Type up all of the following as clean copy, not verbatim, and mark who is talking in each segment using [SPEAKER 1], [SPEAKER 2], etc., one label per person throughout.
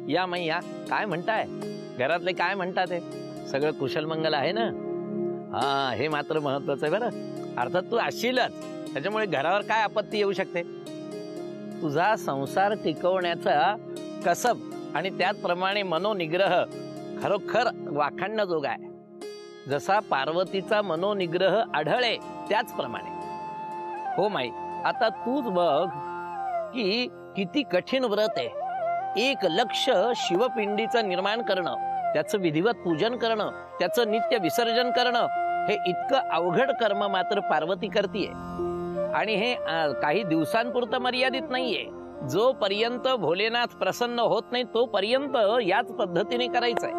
[SPEAKER 1] या माई या. काय म्हणताय? घरातले काय म्हणतात? ते सगळं कुशल मंगल आहे ना? हा, हे मात्र महत्वाचं आहे बरं. अर्थात तू असशीलच, त्याच्यामुळे घरावर काय आपत्ती येऊ शकते? तुझा संसार टिकवण्याचा कसब आणि त्याचप्रमाणे मनोनिग्रह खरोखर वाखाणण्याजोगा आहे. जसा पार्वतीचा मनोनिग्रह आढळे त्याचप्रमाणे. हो माई, आता तूच बघ की किती कठीण व्रत आहे. 1,00,000 शिवपिंडीचं निर्माण करणं, त्याचं विधिवत पूजन करणं, त्याचं नित्य विसर्जन करणं, हे इतकं अवघड कर्म मात्र पार्वती करतीये. आणि हे काही दिवसांपुरतं मर्यादित नाहीये. जोपर्यंत भोलेनाथ प्रसन्न होत नाही तोपर्यंत याच पद्धतीने करायचंय.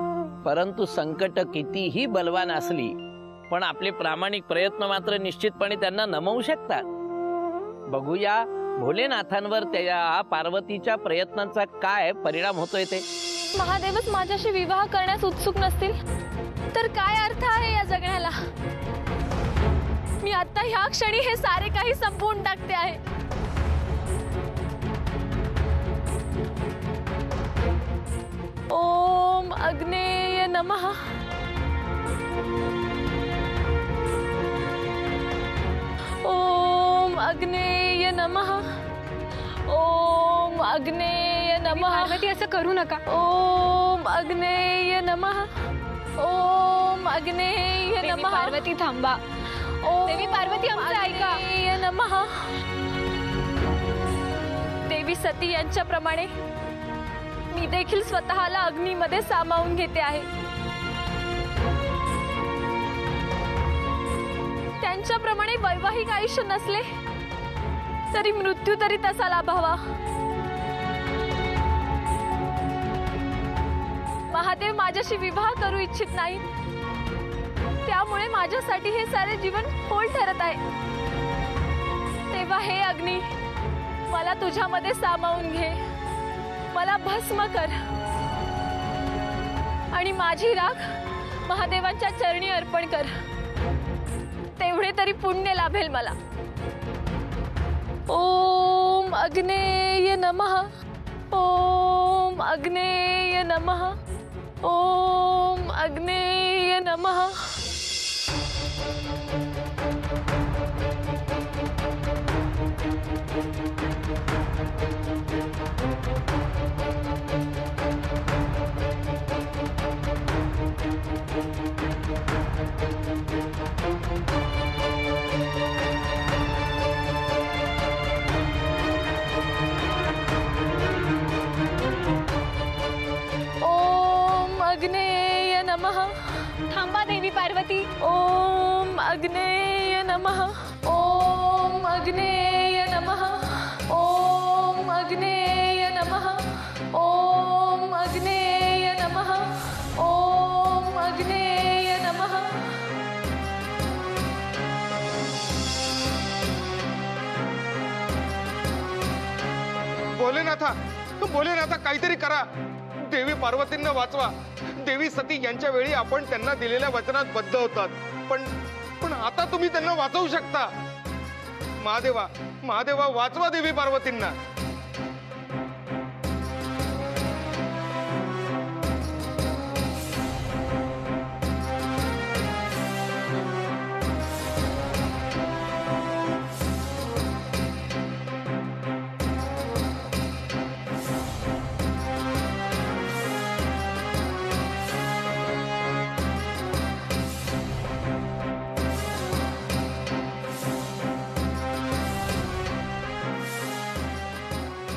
[SPEAKER 1] परंतु संकट कितीही बलवान असली पण आपले प्रामाणिक प्रयत्न मात्र निश्चितपणे त्यांना नमवू शकतात. बघूया भोलेनाथांवर त्या पार्वतीच्या प्रयत्नांचा काय परिणाम होतोय ते.
[SPEAKER 2] महादेवच माझ्याशी विवाह करण्यास उत्सुक नसतील तर काय अर्थ आहे या जगण्याला? मी आता ह्या क्षणी हे सारे काही संपवून टाकते आहे. ओम अग्नेय नमः. ओम अग्नेय नमः. ओम अग्नेय नमः.
[SPEAKER 3] पार्वती असं करू नका.
[SPEAKER 2] ओम अग्नेय नमः. ओम अग्नेय नमः.
[SPEAKER 3] पार्वती थांबा. देवी पार्वती आमचं ऐका.
[SPEAKER 2] नमः. देवी सती यांच्याप्रमाणे मी देखील स्वतःला अग्नीमध्ये सामावून घेते आहे. त्यांच्याप्रमाणे वैवाहिक आयुष्य नसले तरी मृत्यू तरी तसा लाभावा. महादेव माझ्याशी विवाह करू इच्छित नाही, त्यामुळे माझ्यासाठी हे सारे जीवन फोल ठरत आहे. तेव्हा हे अग्नी, मला तुझ्यामध्ये सामावून घे, मला भस्म कर आणि माझी राख महादेवांच्या चरणी अर्पण कर. तेवढे तरी पुण्य लाभेल मला. ओम अग्नेय नमः. ओम अग्नेय नमः. ओम अग्नेय नमः. अग्नेय नमः.
[SPEAKER 3] थांबा देवी पार्वती.
[SPEAKER 2] ओम अग्नेय नमः. ओम अग्नेय नमः. ओम अग्नेय नमः. ओम अग्नेय नमः. ओम अग्नेय नमः.
[SPEAKER 4] भोलेनाथा, भोलेनाथा काहीतरी करा. देवी पार्वतींना वाचवा. देवी सती यांच्या वेळी आपण त्यांना दिलेल्या वचनात बद्ध होतात, पण आता तुम्ही त्यांना वाचवू शकता. महादेवा, महादेवा वाचवा देवी पार्वतींना.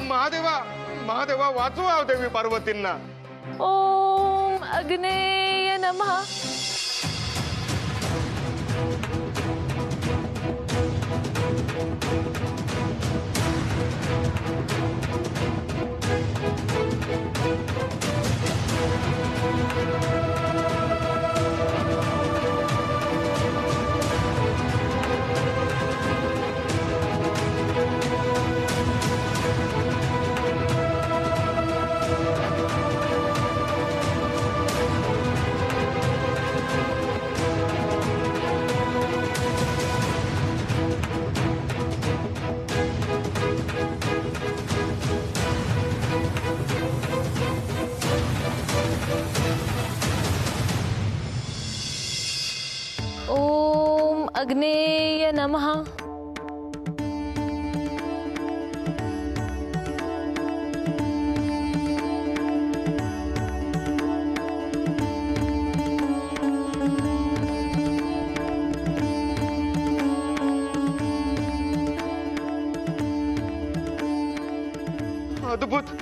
[SPEAKER 4] महादेवा, महादेवा वाचवा देवी पार्वतींना.
[SPEAKER 2] ओम अग्नेय नमः. अग्नेय नमः।
[SPEAKER 4] अद्भुत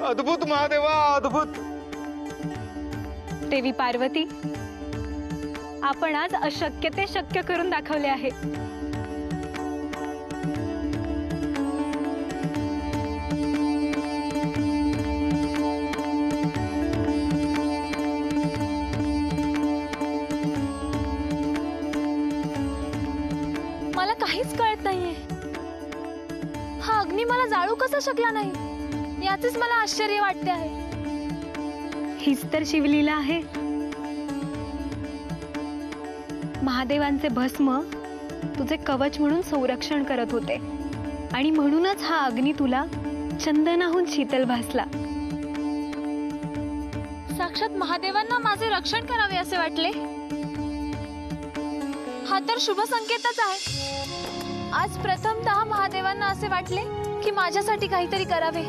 [SPEAKER 4] अद्भुत महादेवा, अद्भुत।
[SPEAKER 3] देवी पार्वती, आपण आज अशक्य ते शक्य करून दाखवले आहे।
[SPEAKER 2] मला काहीच कळत नाहीये, हा अग्नी मला जाळू कसा शकला नाही याचेच मला आश्चर्य वाटते आहे।
[SPEAKER 3] हीच तर शिवलीला आहे। महादेवांचे भस्म तुझे कवच म्हणून संरक्षण करत होते आणि म्हणूनच हा अग्नी तुला चंदनाहून शीतल भासला।
[SPEAKER 2] साक्षात महादेवांना माझे रक्षण करावे असे वाटले। हा तर शुभ संकेतच आहे। आज प्रथमतः महादेवांना असे वाटले की माझ्यासाठी काहीतरी करावे।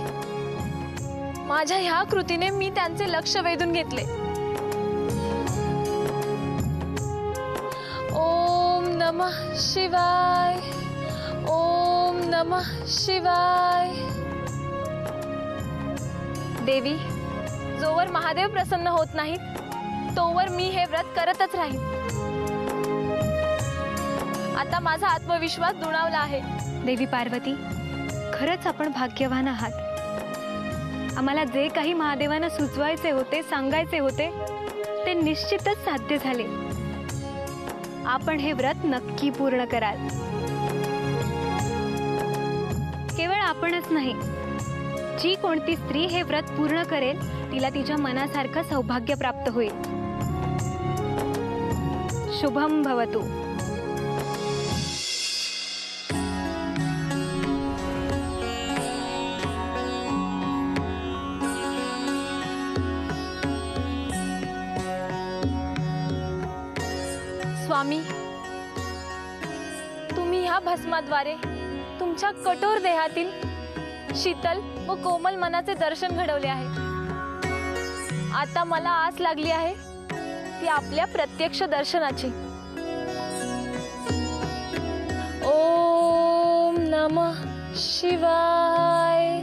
[SPEAKER 2] माझ्या ह्या कृतीने मी त्यांचे लक्ष वेधून घेतले। ओम नमः शिवाय, ओम नमः शिवाय। देवी, जोवर महादेव प्रसन्न होत नाहीत तोवर मी हे व्रत करतच राहीन। आता माझा आत्मविश्वास दुणावला आहे।
[SPEAKER 3] देवी पार्वती, खरंच आपण भाग्यवान आहात। आम्हाला जे काही महादेवांना सुचवायचे होते, सांगायचे होते, ते निश्चितच साध्य झाले। आपण हे व्रत नक्की पूर्ण कराल। केवळ आपणच नाही, जी कोणती स्त्री हे व्रत पूर्ण करेल तिला तिच्या मनासारखं सौभाग्य प्राप्त होईल। शुभम भवतु।
[SPEAKER 2] स्वामी, तुम्ही ह्या भस्माद्वारे तुमच्या कठोर देहातील शीतल व कोमल मनाचे दर्शन घडवले आहे। आता मला आस लागली आहे ती आपल्या प्रत्यक्ष दर्शनाची। ओम नमः शिवाय।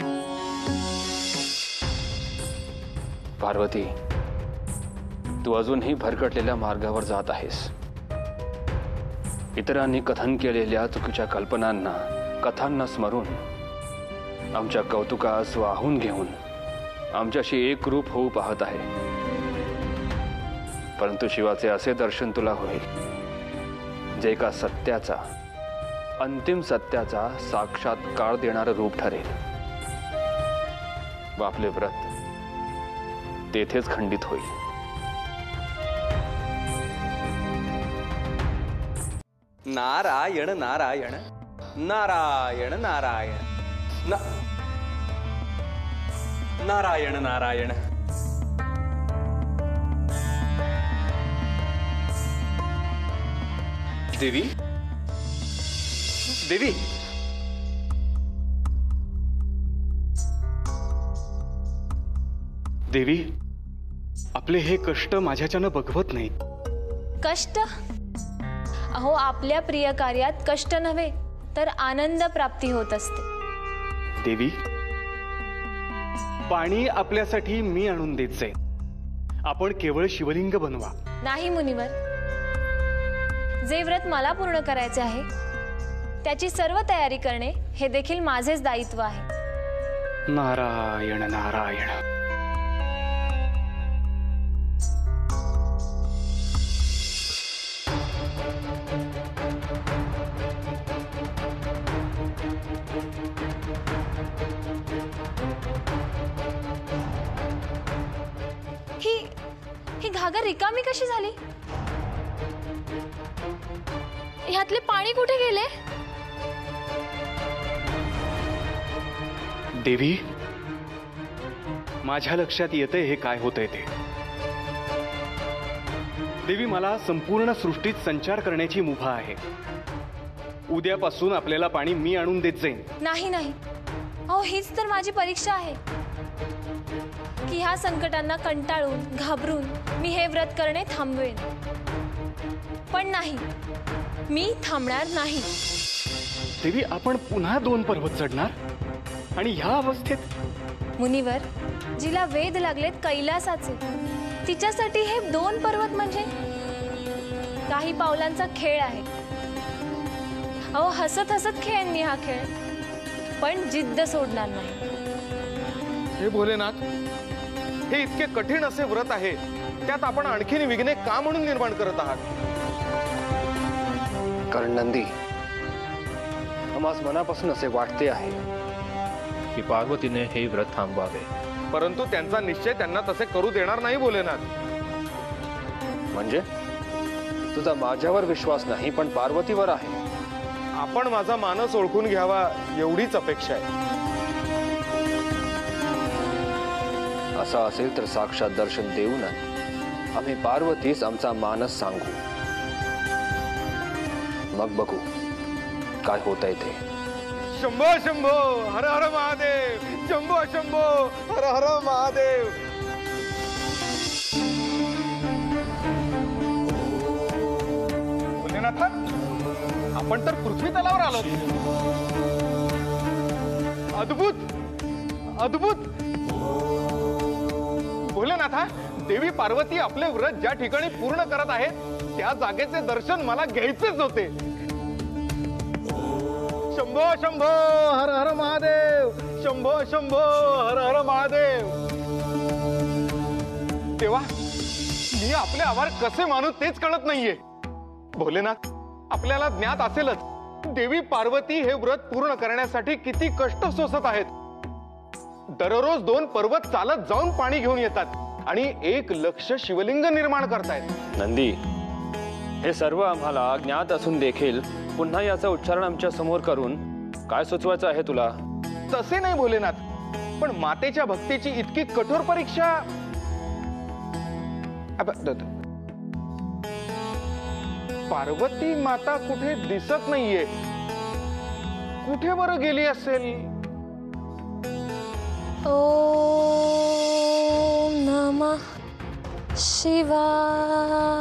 [SPEAKER 5] पार्वती, तू अजूनही भरकटलेल्या मार्गावर जात आहेस। इतरांनी कथन केलेल्या चुकीच्या कल्पनांना, कथांना स्मरून आमच्या कौतुकास वाहून घेऊन आमच्याशी एक रूप होऊ पाहत आहे। परंतु शिवाचे असे दर्शन तुला होईल जे एका सत्याचा, अंतिम सत्याचा साक्षात्कार देणारं रूप ठरेल व आपले व्रत तेथेच खंडित होईल।
[SPEAKER 6] नारायण नारायण नारायण नारायण नारायण नारायण। देवी, देवी,
[SPEAKER 7] देवी, आपले हे कष्ट माझ्याच्यानं बघवत नाहीत।
[SPEAKER 2] कष्ट? अहो, आपल्या प्रिय कार्यात कष्ट नव्हे तर आनंद प्राप्ती होत असते।
[SPEAKER 7] देवी, पाणी आपल्यासाठी मी आणून देत जाईन। आपण केवळ शिवलिंग बनवा।
[SPEAKER 2] नाही मुनिवर, जे व्रत मला पूर्ण करायचे आहे त्याची सर्व तयारी करणे हे देखील माझेच दायित्व आहे।
[SPEAKER 7] नारायण नारायण।
[SPEAKER 2] ही घागर रिकामी कशी झाली? ह्यातले पाणी कुठे गेले?
[SPEAKER 7] देवी, माझ्या लक्षात येते हे काय होतंय ते। देवी, मला संपूर्ण सृष्टीत संचार करण्याची मुभा आहे। उद्यापासून आपल्याला पाणी मी आणून देत जाईन.
[SPEAKER 2] नाही नाही, अहो हीच तर माझी परीक्षा आहे की ह्या संकटांना कंटाळून घाबरून मी हे व्रत करणे थांबवेन. पण नाही, मी थांबणार नाही.
[SPEAKER 7] देवी, आपण पुन्हा 2 पर्वत चढणार आणि ह्या अवस्थेत?
[SPEAKER 2] मुनिवर, जिला वेध लागलेत कैलासाचे, तिच्यासाठी हे 2 पर्वत म्हणजे काही पावलांचा खेळ आहे. अहो हसत हसत खेळेन मी हा खेळ, पण जिद्द सोडणार नाही.
[SPEAKER 4] हे भोलेनाथ, हे इतके कठीण असे व्रत आहे, त्यात आपण आणखीन विघ्ने का म्हणून निर्माण करत आहात?
[SPEAKER 5] कारण नंदी, आम्हास मनापासून असे वाटते आहे की पार्वतीने हे व्रत थांबवावे.
[SPEAKER 4] परंतु त्यांचा निश्चय त्यांना तसे करू देणार नाही भोलेनाथ.
[SPEAKER 5] म्हणजे तुझा माझ्यावर विश्वास नाही, पण पार्वतीवर आहे.
[SPEAKER 4] आपण माझा मानस ओळखून घ्यावा एवढीच अपेक्षा आहे.
[SPEAKER 5] असा असेल तर साक्षात दर्शन देऊनच आम्ही पार्वतीस आमचा मानस सांगू. मग बघू काय होतंय ते.
[SPEAKER 4] शंभो शंभो हर हर महादेव, शंभो शंभो हर हर महादेव. भोलेनाथ, आपण तर पृथ्वी तलावर आलो. अद्भुत अद्भुत. भोलेनाथा, देवी पार्वती आपले व्रत ज्या ठिकाणी पूर्ण करत आहेत त्या जागेचे दर्शन मला घ्यायचेच होते. शंभो शंभो हर हर महादेव, शंभो शंभो हर हर महादेव. तेव्हा मी आपले आभार कसे मानू तेच कळत नाहीये. भोलेनाथ, आपल्याला ज्ञात असेलच देवी पार्वती हे व्रत पूर्ण करण्यासाठी किती कष्ट सोसत आहेत. दररोज 2 पर्वत चालत जाऊन पाणी घेऊन येतात आणि 1 लक्ष शिवलिंग निर्माण करतायत.
[SPEAKER 5] नंदी, हे सर्व आम्हाला ज्ञात असून देखील पुन्हा याचा उच्चारण आमच्या समोर करून काय सुचवायचं आहे तुला?
[SPEAKER 4] तसे नाही भोलेनाथ, पण मातेच्या भक्तीची इतकी कठोर परीक्षा. पार्वती माता कुठे दिसत नाहीये. कुठे बरं गेली असेल?
[SPEAKER 2] ओम नमः शिवाय.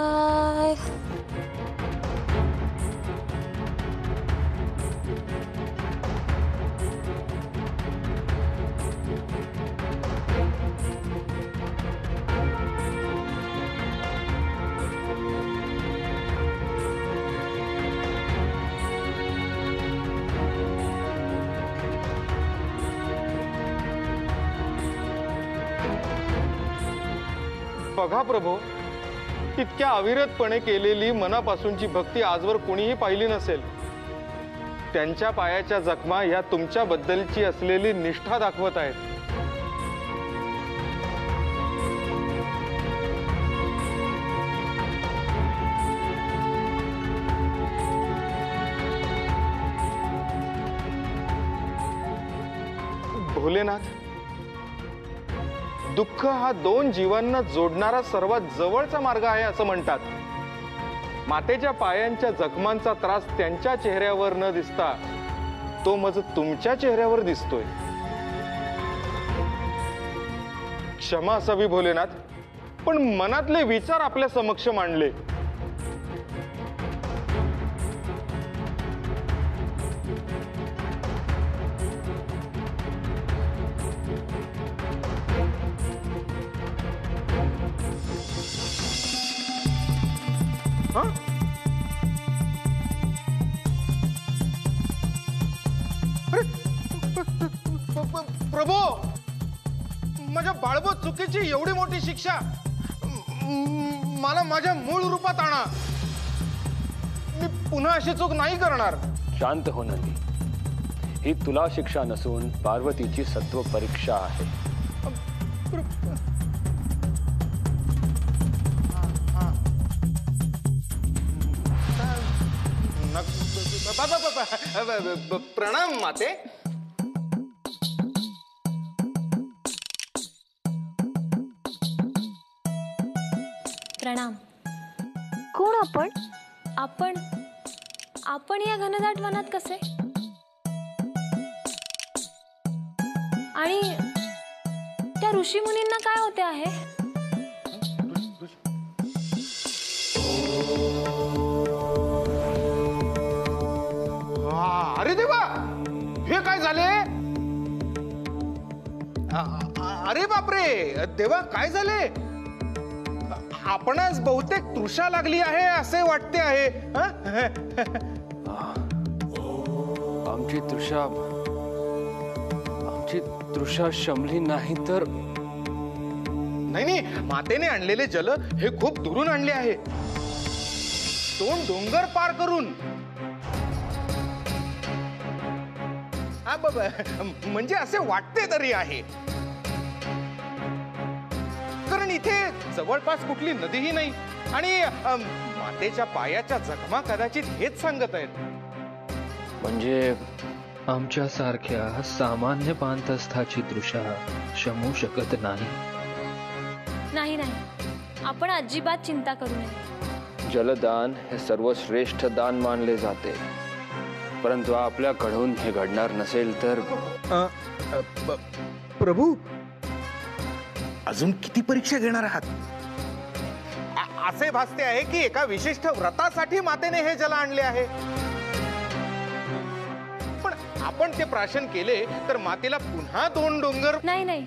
[SPEAKER 4] बघा प्रभू, इतक्या अविरतपणे केलेली मनापासूनची भक्ती आजवर कोणीही पाहिली नसेल. त्यांच्या पायाच्या जखमा ह्या तुमच्याबद्दलची असलेली निष्ठा दाखवत आहेत. भोलेनाथ, दुःख हा 2 जीवांना जोडणारा सर्वात जवळचा मार्ग आहे असं म्हणतात. मातेच्या पायांच्या जखमांचा त्रास त्यांच्या चेहऱ्यावर न दिसता तो मज तुमच्या चेहऱ्यावर दिसतोय. क्षमा असावी भोलेनाथ, पण मनातले विचार आपल्या समक्ष मांडले. प्रभू, माझ्या बाळबोत चुकीची एवढी मोठी शिक्षा. मला माझ्या मूळ रूपात आणा. मी पुन्हा अशी चूक नाही करणार.
[SPEAKER 5] शांत हो नंदी, ही तुला शिक्षा नसून पार्वतीची सत्व परीक्षा आहे.
[SPEAKER 4] प्रणाम माते.
[SPEAKER 2] प्रणाम.
[SPEAKER 3] कोण आपण?
[SPEAKER 2] आपण या घनदाट वनात कसे? आणि त्या ऋषी मुनींना काय होते आहे?
[SPEAKER 4] अरे देवा, हे काय झाले? अरे बापरे देवा, काय झाले? आपणास बहुतेक तृषा लागली आहे असे वाटते आहे.
[SPEAKER 5] आमची तृषा शमली नाही तर?
[SPEAKER 4] नाही, मातेने आणलेले जल हे खूप दुरून आणले आहे, 2 डोंगर पार करून. म्हणजे असे वाटते तरी आहे, कारण इथे जवळपास कुठली नदीही नाही आणि मातेच्या पायाच्या जखमा कदाचित हेच सांगत आहेत.
[SPEAKER 5] म्हणजे आमच्या सारख्या सामान्य पांतस्थाची तृषा शमू शकत नाही.
[SPEAKER 2] नाही, आपण अजिबात चिंता करू नये.
[SPEAKER 5] जलदान हे सर्वश्रेष्ठ दान मानले जाते, परंतु आपल्याकडून हे घडणार नसेल तर?
[SPEAKER 4] प्रभू, अजून किती परीक्षा घेणार आहात? असे भासते आहे की एका विशिष्ट व्रतासाठी मातेने हे जल आणले आहे. पण आपण ते प्राशन केले तर मातेला पुन्हा 2 डोंगर.
[SPEAKER 2] नाही,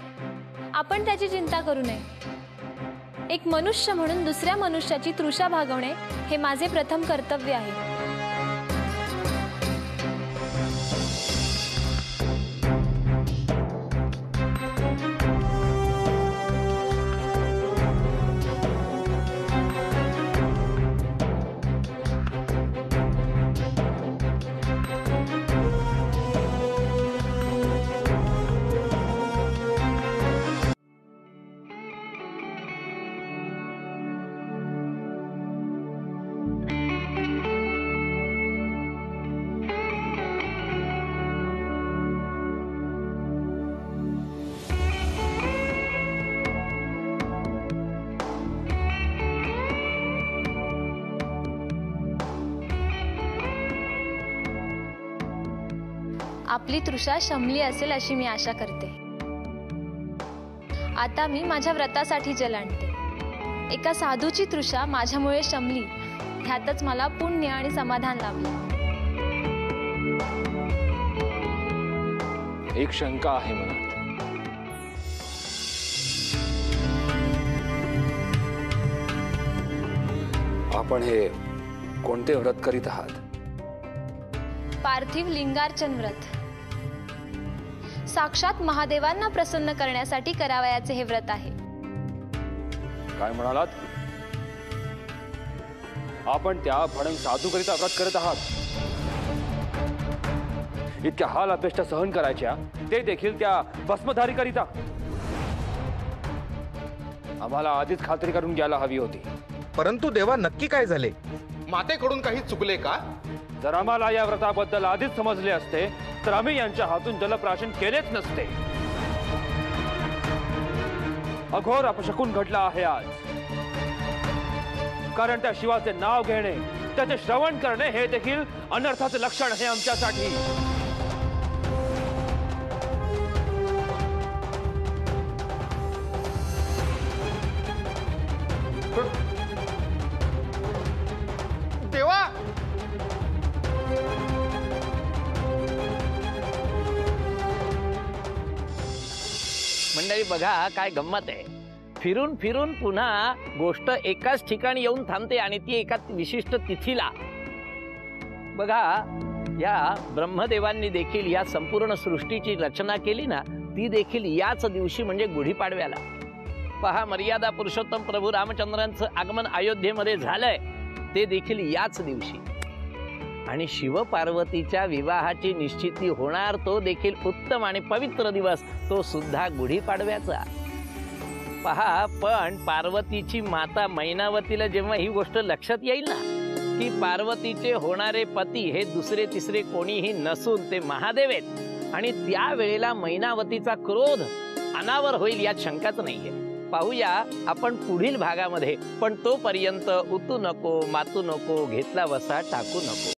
[SPEAKER 2] आपण त्याची चिंता करू नये. एक मनुष्य म्हणून दुसऱ्या मनुष्याची तृषा भागवणे हे माझे प्रथम कर्तव्य आहे. आपली तृषा शमली असेल अशी मी आशा करते. आता मी माझ्या व्रतासाठी जल आणते. एका साधूची तृषा माझ्यामुळे शमली, ह्यातच मला पुण्य आणि समाधान लाभले.
[SPEAKER 5] एक शंका आहे मनात. आपण हे कोणते व्रत करीत आहात?
[SPEAKER 2] पार्थिव लिंगार्चन व्रत. साक्षात महादेवांना प्रसन्न करण्यासाठी करावयाचे हे व्रत आहे.
[SPEAKER 5] काय म्हणालात? आपण त्या भडंग साधूकरिता व्रत करत आहात? इतक्या हाल अपेष्टा सहन करायच्या, ते देखील त्या भस्मधारी करिता? आम्हाला आधीच खात्री करून घ्यायला हवी होती.
[SPEAKER 4] परंतु देवा, नक्की काय झाले? मातेकडून काही चुकले का?
[SPEAKER 5] जर आम्हाला या व्रताबद्दल आधीच समजले असते तर आम्ही यांच्या हातून जलप्राशन केलेच नसते. अघोर अपशकुन घडला आहे आज, कारण त्या शिवाचे नाव घेणे, त्याचे श्रवण करणे हे देखील अनर्थाचे लक्षण आहे आमच्यासाठी.
[SPEAKER 4] देवा,
[SPEAKER 1] मंडळी बघा काय गंमत आहे. फिरून फिरून पुन्हा गोष्ट एकाच ठिकाणी येऊन थांबते आणि ती एका विशिष्ट तिथीला. बघा, या ब्रह्मदेवांनी देखील या संपूर्ण सृष्टीची रचना केली ना, ती देखील याच दिवशी म्हणजे गुढीपाडव्याला. पहा, मर्यादा पुरुषोत्तम प्रभू रामचंद्रांचं आगमन अयोध्येमध्ये झालंय ते देखील याच दिवशी. आणि शिव पार्वतीच्या विवाहाची निश्चिती होणार तो देखील उत्तम आणि पवित्र दिवस, तो सुद्धा गुढीपाडव्याचा. पहा, पण पार्वतीची माता मैनावतीला जेव्हा ही गोष्ट लक्षात येईल ना की पार्वतीचे होणारे पती हे दुसरे तिसरे कोणीही नसून ते महादेव आहेत, आणि त्यावेळेला मैनावतीचा क्रोध अनावर होईल यात शंकाच नाहीये. पाहूया आपण पुढील भागामध्ये. पण तोपर्यंत उतू नको, मातू नको, घेतला वसा टाकू नको.